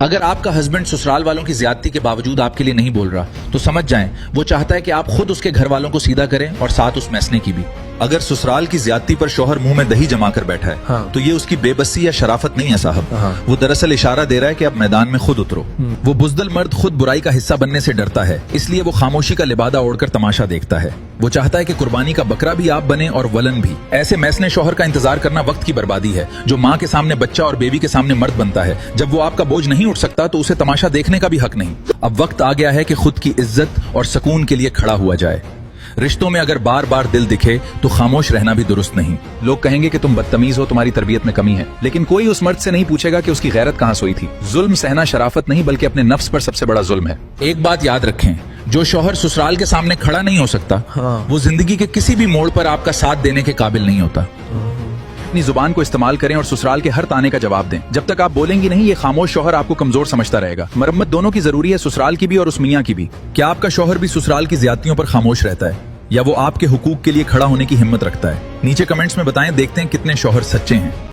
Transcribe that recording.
اگر آپ کا ہسبینڈ سسرال والوں کی زیادتی کے باوجود آپ کے لیے نہیں بول رہا تو سمجھ جائیں وہ چاہتا ہے کہ آپ خود اس کے گھر والوں کو سیدھا کریں اور ساتھ اس میسنے کی بھی۔ اگر سسرال کی زیادتی پر شوہر منہ میں دہی جما کر بیٹھا ہے تو یہ اس کی بے بسی یا شرافت نہیں ہے صاحب، وہ دراصل اشارہ دے رہا ہے کہ اب میدان میں خود اترو۔ وہ بزدل مرد خود برائی کا حصہ بننے سے ڈرتا ہے، اس لیے وہ خاموشی کا لبادہ اوڑھ کر تماشا دیکھتا ہے۔ وہ چاہتا ہے کہ قربانی کا بکرا بھی آپ بنے اور ولن بھی۔ ایسے میسنے شوہر کا انتظار کرنا وقت کی بربادی ہے۔ جو ماں کے سامنے بچہ اور بیوی کے سامنے مرد بنتا ہے، جب وہ آپ کا بوجھ نہیں اٹھ سکتا تو اسے تماشا دیکھنے کا بھی حق نہیں۔ اب وقت آ گیا ہے کہ خود کی عزت اور سکون کے لیے کھڑا ہوا جائے۔ رشتوں میں اگر بار بار دل دکھے تو خاموش رہنا بھی درست نہیں۔ لوگ کہیں گے کہ تم بدتمیز ہو، تمہاری تربیت میں کمی ہے، لیکن کوئی اس مرد سے نہیں پوچھے گا کہ اس کی غیرت کہاں سوئی تھی۔ ظلم سہنا شرافت نہیں بلکہ اپنے نفس پر سب سے بڑا ظلم ہے۔ ایک بات یاد رکھیں، جو شوہر سسرال کے سامنے کھڑا نہیں ہو سکتا وہ زندگی کے کسی بھی موڑ پر آپ کا ساتھ دینے کے قابل نہیں ہوتا۔ اپنی زبان کو استعمال کریں اور سسرال کے ہر تانے کا جواب دیں۔ جب تک آپ بولیں گی نہیں، یہ خاموش شوہر آپ کو کمزور سمجھتا رہے گا۔ مرمت دونوں کی ضروری ہے، سسرال کی بھی اور اس میاں کی بھی۔ کیا آپ کا شوہر بھی سسرال کی زیادتیوں پر خاموش رہتا ہے یا وہ آپ کے حقوق کے لیے کھڑا ہونے کی ہمت رکھتا ہے؟ نیچے کمنٹس میں بتائیں، دیکھتے ہیں کتنے شوہر سچے ہیں۔